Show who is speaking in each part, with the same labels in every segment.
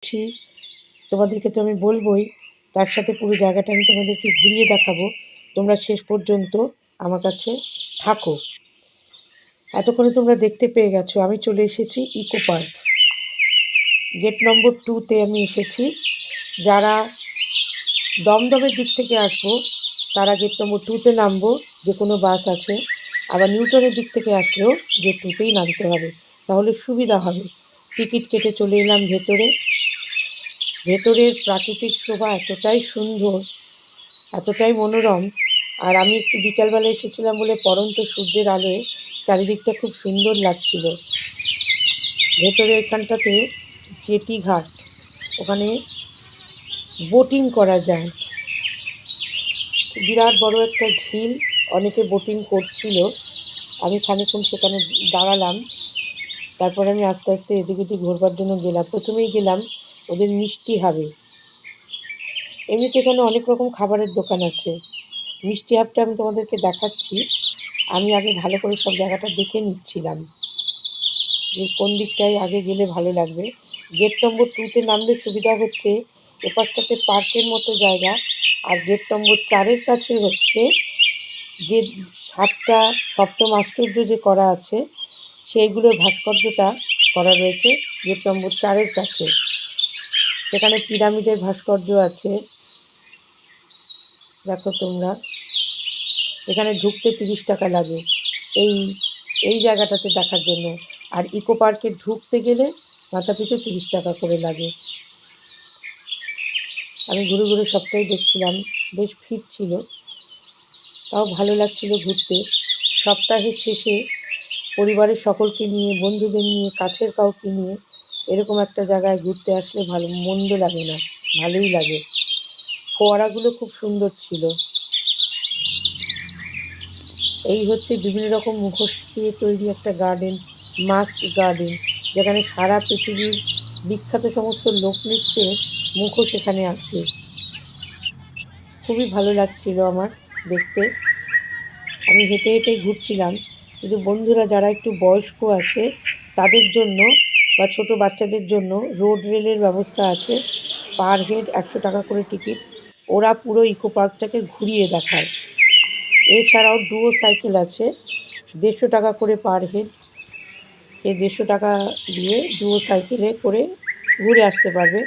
Speaker 1: করছি, তোমাদেরকে তো আমি বলবই, তার সাথে পুরো জায়গাটা আমি তোমাদেরকে ঘুরিয়ে দেখাবো। তোমরা শেষ পর্যন্ত আমার কাছে থাকো। এতক্ষণে তোমরা দেখতে পেয়ে গেছো আমি চলে এসেছি ইকো পার্ক। গেট নম্বর 2-তে আমি এসেছি। যারা দমদমের দিক থেকে আসবো তারা গেট নম্বর 2-তে নামবো, যে কোনো বাস আছে। আবার নিউটনের দিক থেকে আসলেও গেট 2-তেই নামতে হবে, তাহলে সুবিধা হবে। টিকিট কেটে চলে এলাম ভেতরে। ভেতরের প্রাকৃতিক শোভা এতটাই সুন্দর, এতটাই মনোরম। আর আমি একটু বিকালবেলা এসেছিলাম বলে পড়ন্ত সূর্যের আলোয় চারিদিকটা খুব সুন্দর লাগছিল। ভেতরে এখানটাতে জেটি ঘাট, ওখানে বোটিং করা যায়। বিরাট বড় একটা ঝিল, অনেকে বোটিং করছিল। আমি খানিকক্ষণ সেখানে দাঁড়ালাম। তারপরে আমি আস্তে আস্তে এদিক ওদিক ঘোরবার জন্য গেলাম। প্রথমেই গেলাম ওদের মিষ্টি হাবে। এমনিতে এখানে অনেক রকম খাবারের দোকান আছে। মিষ্টি হাবটা আমি তোমাদেরকে দেখাচ্ছি। আমি আগে ভালো করে সব জায়গাটা দেখে নিচ্ছিলাম যে কোন দিকটায় আগে গেলে ভালো লাগবে। গেট নম্বর 2-তে নামলে সুবিধা হচ্ছে এপাশটাতে পার্কের মতো জায়গা, আর গেট নম্বর 4-এর কাছে হচ্ছে যে 7টা সপ্তম আশ্চর্য যে করা আছে সেইগুলোর ভাস্কর্যটা করা রয়েছে গেট নম্বর 4-এর কাছে। সেখানে পিরামিডের ভাস্কর্য আছে, দেখো তোমরা। এখানে ঢুকতে 30 টাকা লাগে এই এই জায়গাটাতে দেখার জন্য। আর ইকো পার্কে ঢুকতে গেলে মাথা পিছু 30 টাকা করে লাগে। আমি ঘুরে ঘুরে সবটাই দেখছিলাম, বেশ ভিড় ছিল, তাও ভালো লাগছিল ঘুরতে। সপ্তাহের শেষে পরিবারের সকলকে নিয়ে, বন্ধুদের নিয়ে, কাছের কাউকে নিয়ে এরকম একটা জায়গায় ঘুরতে আসলে ভালো, মন্দ লাগে না, ভালোই লাগে। ফোয়ারাগুলো খুব সুন্দর ছিল। এই হচ্ছে বিভিন্ন রকম মুখোশ দিয়ে তৈরি একটা গার্ডেন, মাস্ক গার্ডেন, যেখানে সারা পৃথিবীর বিখ্যাত সমস্ত লোকনৃত্যের মুখোশ এখানে আছে। খুবই ভালো লাগছিল আমার দেখতে। আমি হেঁটে হেঁটেই ঘুরছিলাম, কিন্তু বন্ধুরা যারা একটু বয়স্ক আছে তাদের জন্য বা ছোট বাচ্চাদের জন্য রোড রেলের ব্যবস্থা আছে। পার হেড 100 টাকা করে টিকিট। ওরা পুরো ইকো পার্কটাকে ঘুরিয়ে দেখায়। এছাড়াও ডুয়ো সাইকেল আছে, 150 টাকা করে পার হেড। এই 150 টাকা দিয়ে ডুয়ো সাইকেলে করে ঘুরে আসতে পারবে।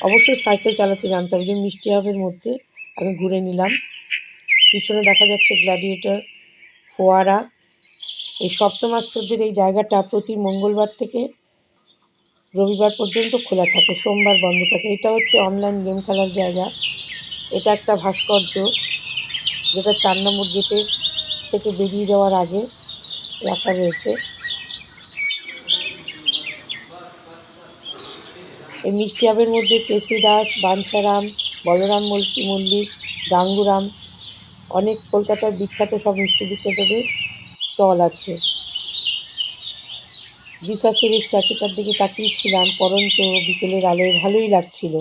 Speaker 1: অবশ্যই সাইকেল চালাতে জানতে হবে। যে মিষ্টি হাবের মধ্যে আমি ঘুরে নিলাম। পিছনে দেখা যাচ্ছে গ্ল্যাডিয়েটর, ফোয়ারা। এই সপ্তম আশ্চর্যের এই জায়গাটা প্রতি মঙ্গলবার থেকে রবিবার পর্যন্ত খোলা থাকে, সোমবার বন্ধ থাকে। এটা হচ্ছে অনলাইন গেম খেলার জায়গা। এটা একটা ভাস্কর্য, যেটা 4 নম্বর গেটের থেকে বেরিয়ে যাওয়ার আগে রাখা রয়েছে। এই মিষ্টি হাবের মধ্যে কেসি দাস, বাঞ্ছারাম, বলরাম মল্লিক, গাঙ্গুরাম, অনেক কলকাতার বিখ্যাত সব মিষ্টি বিক্রেতাদের স্টল আছে। জিসাসের এই স্ট্যাচুটার দিকে তাকিয়েছিলাম পরন্ত বিকেলের আলোয়, ভালোই লাগছিল।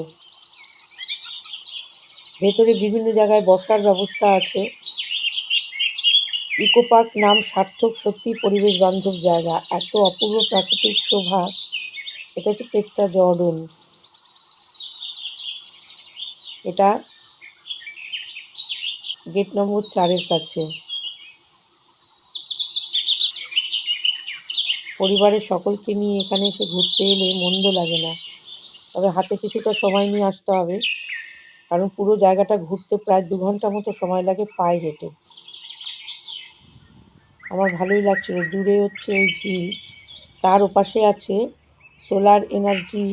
Speaker 1: ভেতরে বিভিন্ন জায়গায় বসার ব্যবস্থা আছে। ইকো পার্ক নাম সার্থক, সত্যিই পরিবেশ বান্ধব জায়গা। এত অপূর্ব প্রাকৃতিক শোভা। এটা হচ্ছে পেট্টা জর্ডন। এটা গেট নম্বর 4-এর কাছে। পরিবারের সকলকে নিয়ে এখানে এসে ঘুরতে এলে মন্দ লাগে না, তবে হাতে কিছুটা সময় নিয়ে আসতে হবে, কারণ পুরো জায়গাটা ঘুরতে প্রায় 2 ঘন্টা মতো সময় লাগে পায়ে হেঁটে। আমার ভালোই লাগছিল। দূরে হচ্ছে ওই ঝিল, তার ওপাশে আছে সোলার এনার্জি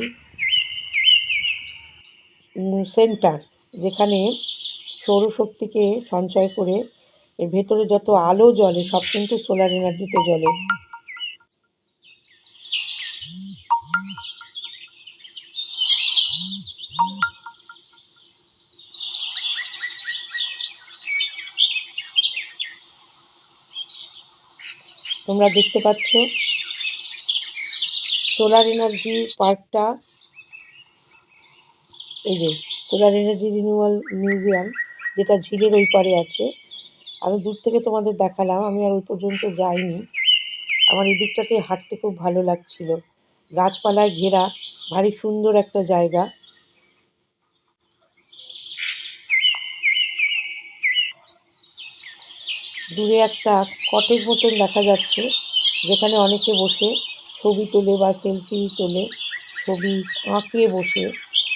Speaker 1: সেন্টার, যেখানে সৌরশক্তিকে সঞ্চয় করে এর ভেতরে যত আলো জ্বলে সব কিন্তু সোলার এনার্জিতে জ্বলে। তোমরা দেখতে পাচ্ছ সোলার এনার্জি পার্কটা। এই যে সোলার এনার্জি রিনিউয়াল মিউজিয়াম, যেটা ঝিলের ওই পারে আছে। আমি দূর থেকে তোমাদের দেখালাম, আমি আর ওই পর্যন্ত যাইনি। আমার এই দিকটাতে হাঁটতে খুব ভালো লাগছিল। গাছপালায় ঘেরা, ভারী সুন্দর একটা জায়গা। দূরে একটা কটেজ মতন দেখা যাচ্ছে, যেখানে অনেকে বসে ছবি তোলে বা সেলফি তোলে, ছবি আঁকে বসে।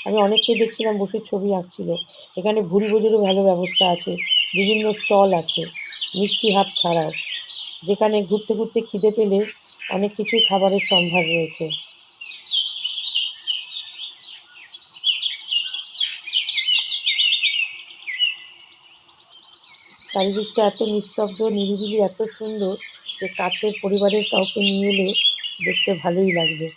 Speaker 1: আমি অনেককে দেখছিলাম বসে ছবি আঁকছিল। এখানে ভুরিভোজেরও ভালো ব্যবস্থা আছে, বিভিন্ন স্টল আছে, মিষ্টি হাত ছাড়াও, যেখানে ঘুরতে ঘুরতে খিদে পেলে অনেক কিছুই খাবারের সম্ভার রয়েছে। চারিদিকটা এত নিস্তব্ধ, নিরিবিলি, এত সুন্দর যে কাছের পরিবারের কাউকে নিয়ে এলে দেখতে ভালোই লাগবে।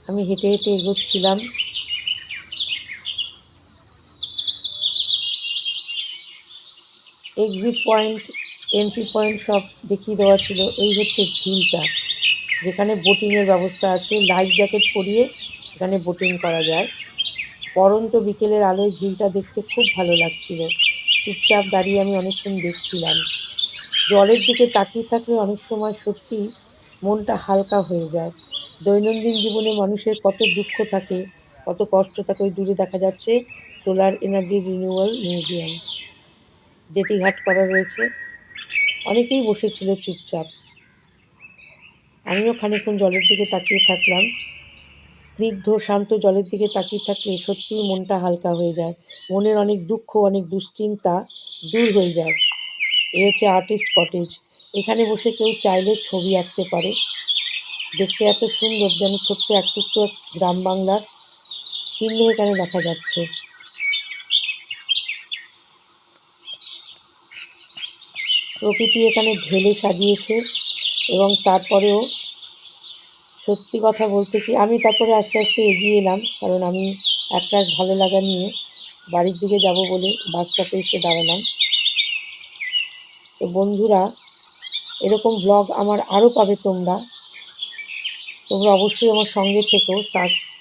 Speaker 1: আমি হেঁটে হেঁটে এগোচ্ছিলাম। এক্সিট পয়েন্ট, এন্ট্রি পয়েন্ট সব দেখিয়ে দেওয়া ছিল। এই হচ্ছে ঝিলটা, যেখানে বোটিংয়ের ব্যবস্থা আছে। লাইফ জ্যাকেট পরিয়ে এখানে বোটিং করা যায়। পড়ন্ত বিকেলের আলোয় ঝিলটা দেখতে খুব ভালো লাগছিল। চুপচাপ দাঁড়িয়ে আমি অনেকক্ষণ দেখছিলাম। জলের দিকে তাকিয়ে থাকলে অনেক সময় সত্যিই মনটা হালকা হয়ে যায়। দৈনন্দিন জীবনে মানুষের কত দুঃখ থাকে, কত কষ্ট থাকে। ওই দূরে দেখা যাচ্ছে solar energy renewal museum, jetty ঘাট করা রয়েছে। অনেকেই বসেছিল চুপচাপ। আমিও খানিকক্ষণ জলের দিকে তাকিয়ে থাকলাম। স্নিগ্ধ শান্ত জলের দিকে তাকিয়ে থাকলে সত্যিই মনটা হালকা হয়ে যায়। মনের অনেক দুঃখ, অনেক দুশ্চিন্তা দূর হয়ে যায়। এই হচ্ছে আর্টিস্ট কটেজ। এখানে বসে কেউ চাইলে ছবি আঁকতে পারে। দেখতে এত সুন্দর, যেন ছোট্ট এক টুকরো গ্রাম বাংলার চিহ্ন এখানে দেখা যাচ্ছে। প্রকৃতি এখানে ঢেলে সাজিয়েছে। এবং তারপরেও সত্যি কথা বলতে কি, আমি তারপরে আস্তে আস্তে এগিয়ে এলাম, কারণ আমি একটা ভালো লাগা নিয়ে বাড়ির দিকে যাব বলে বাস স্টপে এসে দাঁড়ালাম। তো বন্ধুরা, এরকম ব্লগ আমার আরও পাবে তোমরা। তোমরা অবশ্যই আমার সঙ্গে থেকো।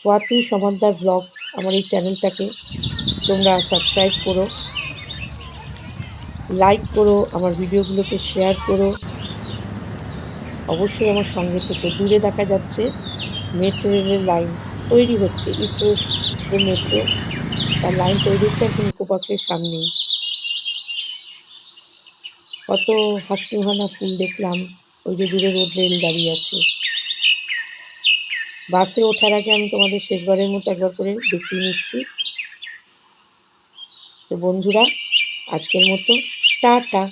Speaker 1: স্বাতি সমাদ্দার ব্লগস আমার এই চ্যানেলটাকে তোমরা সাবস্ক্রাইব করো, লাইক করো, আমার ভিডিওগুলোকে শেয়ার করো। অবশ্যই আমার সঙ্গে থেকো। দূরে দেখা যাচ্ছে মেট্রো রেলের লাইন তৈরি হচ্ছে, ইস্ট ওয়েস্ট যে মেট্রো, তার লাইন তৈরি হচ্ছে একদম ইকো পার্কের সামনেই। কত হাসিহানা ফুল দেখলাম। ওই যে দূরে রোড রেল দাঁড়িয়ে আছে। বাসে ওঠার আগে আমি তোমাদের শেষবারের মতো একবার করে দেখিয়ে নিচ্ছি। তো বন্ধুরা, আজকের মতো টাটা।